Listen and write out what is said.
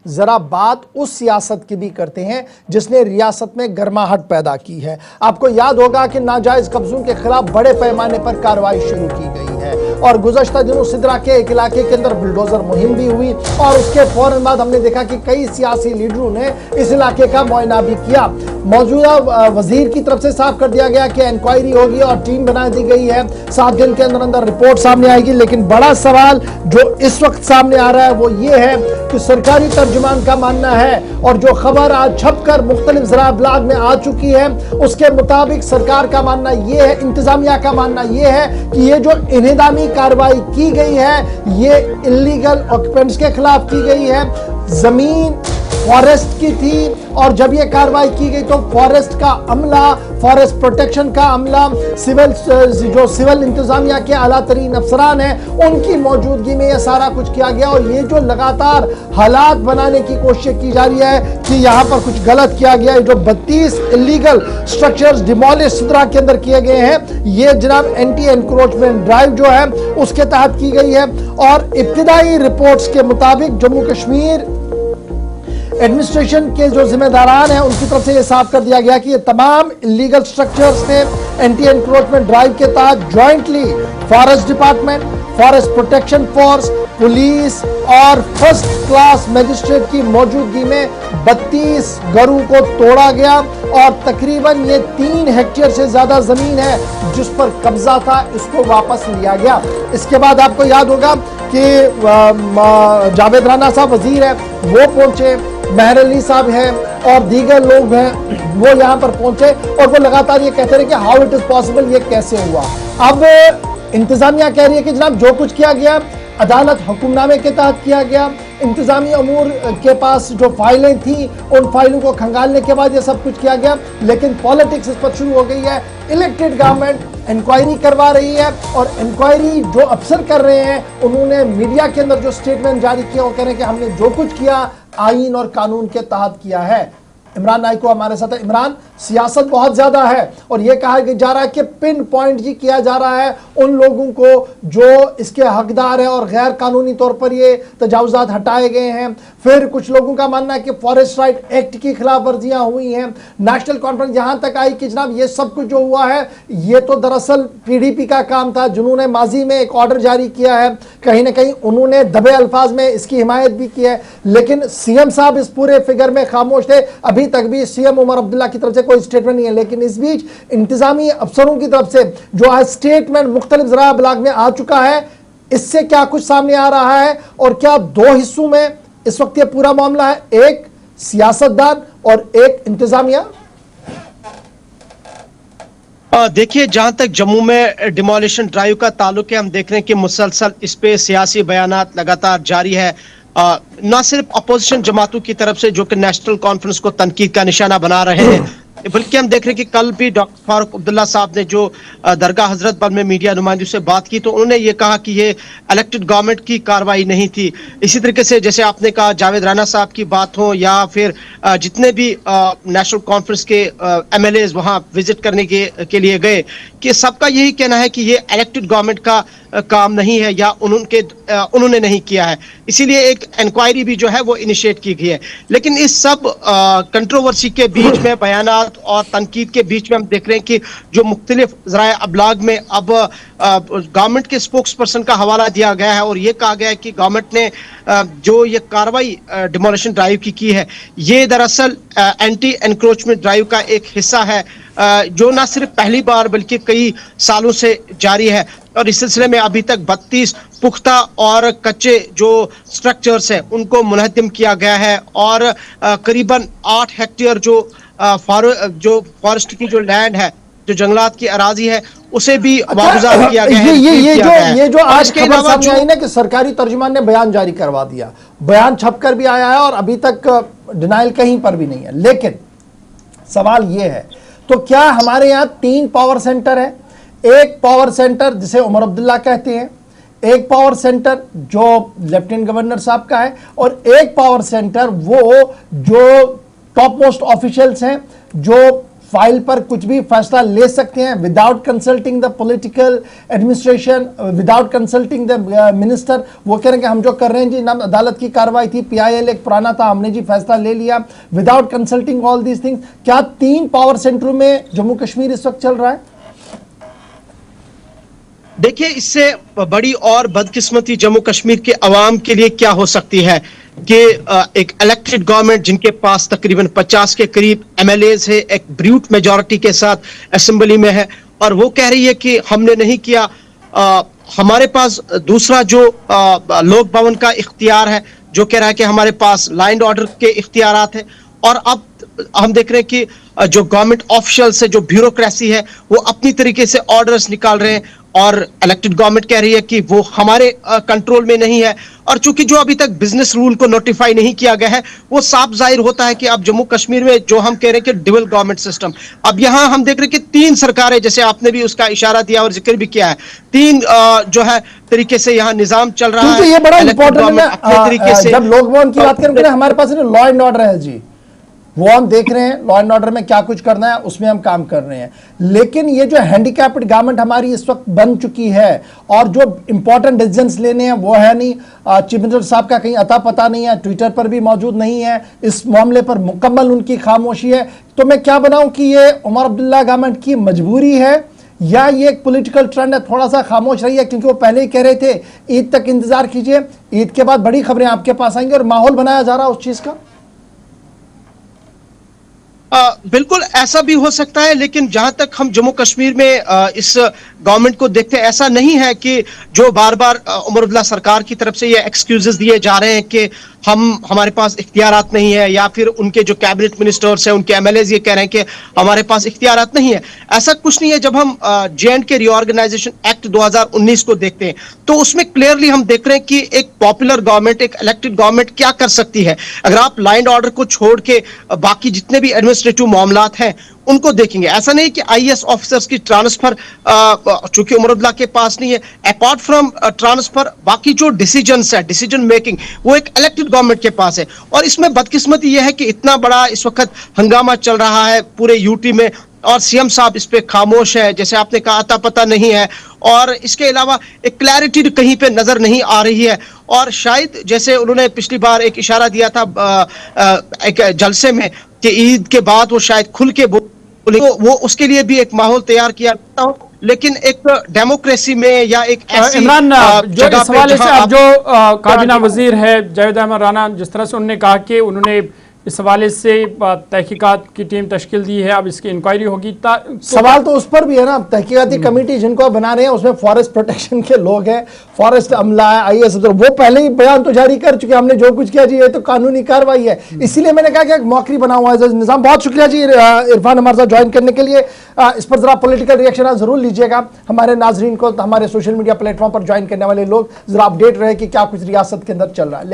जरा बात उस सियासत की भी करते हैं जिसने रियासत में गर्माहट पैदा की है। आपको याद होगा कि नाजायज कब्जों के खिलाफ बड़े पैमाने पर कार्रवाई शुरू की गई है और गुज़श्ता दिनों सिदरा के एक इलाके के अंदर बुलडोजर मुहिम भी हुई और उसके फौरन बाद हमने देखा कि कई सियासी लीडरों ने इस इलाके का मुआयना भी किया। मौजूदा वजीर की तरफ से साफ कर दिया गया कि इंक्वायरी होगी और टीम बना दी गई है, 7 दिन के अंदर अंदर रिपोर्ट सामने आएगी। लेकिन बड़ा सवाल जो इस वक्त सामने आ रहा है वो ये है कि सरकारी तर्जुमान का मानना है और जो खबर आज छपकर मुख्तलिफ ज़रा ब्लॉग में आ चुकी है उसके मुताबिक सरकार का मानना यह है, इंतजामिया का मानना यह है कि ये जो इन्हिदामी कार्रवाई की गई है ये इल्लीगल ऑक्यूपेंट्स के खिलाफ की गई है। जमीन फॉरेस्ट की थी और जब ये कार्रवाई की गई तो फॉरेस्ट का अमला, फॉरेस्ट प्रोटेक्शन का अमला, सिविल इंतजामिया के आला तरीन अफसरान हैं उनकी मौजूदगी में ये सारा कुछ किया गया। और ये जो लगातार हालात बनाने की कोशिश की जा रही है कि यहाँ पर कुछ गलत किया गया है, जो 32 इलीगल स्ट्रक्चर्स डिमोलिश सिदरा के अंदर किए गए हैं, ये जनाब एंटी एनक्रोचमेंट ड्राइव जो है उसके तहत की गई है। और इब्तिदाई रिपोर्ट्स के मुताबिक जम्मू कश्मीर एडमिनिस्ट्रेशन के जो जिम्मेदारान हैं उनकी तरफ से ये साफ कर दिया गया कि ये तमाम इलीगल स्ट्रक्चर्स थे एंटी एनक्रोचमेंट ड्राइव के तहत jointly forest department, forest protection force, police और फर्स्ट क्लास मजिस्ट्रेट की मौजूदगी में 32 घरों को तोड़ा गया और तकरीबन ये 3 हेक्टेयर से ज्यादा जमीन है जिस पर कब्जा था इसको वापस लिया गया। इसके बाद आपको याद होगा कि जावेद राना साहब वजीर है वो पहुंचे, महर अली साहब हैं और दीगर लोग हैं वो यहाँ पर पहुंचे और वो लगातार ये कहते रहे कि हाउ इट इज पॉसिबल, ये कैसे हुआ। अब इंतजामिया कह रही है कि जनाब जो कुछ किया गया अदालत हुक्मनामे के तहत किया गया, इंतजामी अमूर के पास जो फाइलें थी उन फाइलों को खंगालने के बाद ये सब कुछ किया गया। लेकिन पॉलिटिक्स इस पर शुरू हो गई है, इलेक्टेड गवर्नमेंट इंक्वायरी करवा रही है और इंक्वायरी जो अफसर कर रहे हैं उन्होंने मीडिया के अंदर जो स्टेटमेंट जारी किया वो कह रहे हैं कि हमने जो कुछ किया आईन और कानून के तहत किया है। इमरान नाइको हमारे साथ है। इमरान, सियासत बहुत ज्यादा है और यह कहा जा रहा है कि पिन पॉइंट ही किया जा रहा है उन लोगों को जो इसके हकदार हैं और गैर कानूनी तौर पर ये तजावुजात हटाए गए हैं। फिर कुछ लोगों का मानना है कि फॉरेस्ट राइट एक्ट की खिलाफ वर्जियां हुई हैं। नेशनल कॉन्फ्रेंस यहां तक आई कि जनाब ये सब कुछ जो हुआ है ये तो दरअसल पीडीपी का काम था जिन्होंने माजी में एक ऑर्डर जारी किया है, कहीं ना कहीं उन्होंने दबे अल्फाज में इसकी हिमायत भी की है। लेकिन सीएम साहब इस पूरे फिगर में खामोश थे, अभी तक भी सीएम उमर अब्दुल्ला की तरफ से कोई स्टेटमेंट नहीं है। लेकिन इस बीच इंतजामी अफसरों की तरफ से जो आज स्टेटमेंट मुख्तलिफ ज़रा ब्लॉग में आ चुका है, इससे क्या कुछ सामने आ रहा है और क्या 2 हिस्सों में इस वक्त ये पूरा मामला है, एक सियासतदान और एक इंतजामिया? देखिए, जहां तक जम्मू में डिमोलिशन ड्राइव का ताल्लुक है, हम देख रहे हैं कि मुसलसल इस पे सियासी बयानात लगातार जारी है। ना सिर्फ अपोजिशन जमातों की तरफ से जो कि नेशनल कॉन्फ्रेंस को तनकीद का निशाना बना रहे हैं, बल्कि हम देख रहे हैं कि कल भी डॉक्टर फारूक अब्दुल्ला साहब ने जो दरगाह हजरत बल में मीडिया नुमाइंदों से बात की तो उन्होंने ये कहा कि ये इलेक्टेड गवर्नमेंट की कार्रवाई नहीं थी। इसी तरीके से जैसे आपने कहा जावेद राना साहब की बात हो या फिर जितने भी नेशनल कॉन्फ्रेंस के एमएलएज वहां विजिट करने के लिए गए कि सबका यही कहना है कि ये इलेक्टेड गवर्नमेंट का काम नहीं है या उन्होंने नहीं किया है, इसीलिए एक इंक्वायरी भी जो है वो इनिशिएट की गई है। लेकिन इस सब कंट्रोवर्सी के बीच में, बयानात और तनकीद के बीच में हम देख रहे हैं कि जो मुख्तलिफ ज़राए अबलाग में अब गवर्नमेंट के स्पोक्स पर्सन का हवाला दिया गया है और ये कहा गया है कि गवर्नमेंट ने जो ये कार्रवाई डिमोलिशन ड्राइव की है ये दरअसल एंटी एनक्रोचमेंट ड्राइव का एक हिस्सा है जो ना सिर्फ पहली बार बल्कि कई सालों से जारी है। और इस सिलसिले में अभी तक 32 पुख्ता और कच्चे जो स्ट्रक्चर्स हैं उनको मुनहदम किया गया है और करीबन 8 हेक्टेयर जो फॉरेस्ट की जो लैंड है, जो जंगलात की अराजी है, उसे भी वागुजार किया गया है। ये जो आज खबर सामने आई ना कि सरकारी तर्जुमान ने बयान जारी करवा दिया, बयान छपकर भी आया है और अभी तक डिनाइल कहीं पर भी नहीं है। लेकिन सवाल ये है, तो क्या हमारे यहाँ 3 पावर सेंटर है? एक पावर सेंटर जिसे उमर अब्दुल्ला कहते हैं, एक पावर सेंटर जो लेफ्टिनेंट गवर्नर साहब का है और एक पावर सेंटर वो जो टॉप मोस्ट ऑफिशियल्स हैं जो फाइल पर कुछ भी फैसला ले सकते हैं without consulting the political administration, without consulting the minister? वो कह रहे हैं कि हम जो कर रहे हैं जी, नाम अदालत की कार्रवाई थी, PIL एक पुराना था, हमने जी फैसला ले लिया without consulting all these things. क्या 3 पावर सेंटरों में जम्मू कश्मीर इस वक्त चल रहा है? देखिए, इससे बड़ी और बदकिस्मती जम्मू कश्मीर के अवाम के लिए क्या हो सकती है कि एक इलेक्टेड गवर्नमेंट जिनके पास तकरीबन 50 के करीब MLAs है, एक ब्रूट मेजॉरिटी के साथ असेंबली में है, और वो कह रही है कि हमने नहीं किया। हमारे पास दूसरा जो लोक भवन का इख्तियार है, जो कह रहा है कि हमारे पास लॉ एंड ऑर्डर के इख्तियारात है। और अब हम देख रहे हैं कि जो गवर्नमेंट ऑफिशियल्स है, जो ब्यूरोक्रेसी है, वो अपनी तरीके से ऑर्डर्स निकाल रहे हैं, और इलेक्टेड गवर्नमेंट कह रही है कि वो हमारे कंट्रोल में नहीं है। और चूंकि जो अभी तक बिजनेस रूल को नोटिफाई नहीं किया गया है, वो साफ जाहिर होता है कि अब जम्मू कश्मीर में जो हम कह रहे हैं कि डुअल गवर्नमेंट सिस्टम, अब यहां हम देख रहे हैं कि 3 सरकारें, जैसे आपने भी उसका इशारा दिया और जिक्र भी किया है, 3 जो है तरीके से यहाँ निजाम चल रहा है। ये बड़ा इंपॉर्टेंट है अपने तरीके से जब लोक भवन की बात करें, हमारे पास लॉ एंड ऑर्डर है जी, वो हम देख रहे हैं लॉ एंड ऑर्डर में क्या कुछ करना है, उसमें हम काम कर रहे हैं। लेकिन ये जो हैंडीकैप्ड गवर्नमेंट हमारी इस वक्त बन चुकी है, और जो इंपॉर्टेंट डिसीजंस लेने हैं वो है नहीं। चीफ मिनिस्टर साहब का कहीं अता पता नहीं है, ट्विटर पर भी मौजूद नहीं है, इस मामले पर मुकम्मल उनकी खामोशी है। तो मैं क्या बनाऊं कि ये उमर अब्दुल्ला गवर्नमेंट की मजबूरी है, या ये एक पॉलिटिकल ट्रेंड है? थोड़ा सा खामोश रही है, क्योंकि वो पहले ही कह रहे थे ईद तक इंतजार कीजिए, ईद के बाद बड़ी खबरें आपके पास आएंगी, और माहौल बनाया जा रहा है उस चीज का। बिल्कुल ऐसा भी हो सकता है, लेकिन जहां तक हम जम्मू कश्मीर में इस गवर्नमेंट को देखते हैं, ऐसा नहीं है कि जो बार बार उमर अब्दुल्ला सरकार की तरफ से ये एक्सक्यूजेस दिए जा रहे हैं कि हमारे पास इख्तियारात नहीं है, या फिर उनके जो कैबिनेट मिनिस्टर्स हैं, उनके MLAs ये कह रहे हैं कि हमारे पास इख्तियारात नहीं है। ऐसा कुछ नहीं है। जब हम J&K रीऑर्गेनाइजेशन एक्ट 2019 को देखते हैं, तो उसमें क्लियरली हम देख रहे हैं कि एक पॉपुलर गवर्नमेंट, एक इलेक्टेड गवर्नमेंट क्या कर सकती है। अगर आप लॉ एंड ऑर्डर को छोड़ के बाकी जितने भी एडमिनिस्ट्रेटिव मामलात हैं उनको देखेंगे, ऐसा नहीं कि IAS ऑफिसर्स की ट्रांसफर चूंकि उमर अब्दुल्ला के पास नहीं है, अपार्ट फ्रॉम ट्रांसफर बाकी जो डिसीजंस है, डिसीजन मेकिंग, वो एक इलेक्टेड गवर्नमेंट के पास है। और इसमें बदकिस्मती यह है कि इतना बड़ा इस वक्त हंगामा चल रहा है पूरे यूटी में, और CM साहब इस पे खामोश है, जैसे आपने कहा अता पता नहीं है, और इसके अलावा एक क्लैरिटी कहीं पे नजर नहीं आ रही है। और शायद जैसे उन्होंने पिछली बार एक इशारा दिया था एक जलसे में कि ईद के बाद वो शायद खुल के बोले, तो वो उसके लिए भी एक माहौल तैयार किया जाता हो। लेकिन एक डेमोक्रेसी में या एक ऐसी इमरान, जो इस हवाले से अब जो काबीना वजीर है जावेद अहमद राना, जिस तरह से उन्होंने कहा कि उन्होंने इस हवाले से तहकीकात की टीम तश्कील दी है, अब इसकी इंक्वायरी होगी। सवाल तो उस पर भी है ना, तहकीकाती कमेटी जिनको आप बना रहे हैं उसमें फॉरेस्ट प्रोटेक्शन के लोग हैं, फॉरेस्ट अमला है, IAS अफसर, वो पहले ही बयान तो जारी कर चुके हैं, हमने जो कुछ किया जी ये तो कानूनी कार्रवाई है। इसीलिए मैंने कहा कि एक मौकरी बना हुआ है निजाम। बहुत शुक्रिया जी इरफान हमारे साथ ज्वाइन करने के लिए। इस पर जरा पॉलिटिकल रिएक्शन आप जरूर लीजिएगा। हमारे नाजरीन को, हमारे सोशल मीडिया प्लेटफॉर्म पर ज्वाइन करने वाले लोग जरा अपडेट रहे कि क्या कुछ रियासत के अंदर चल रहा है।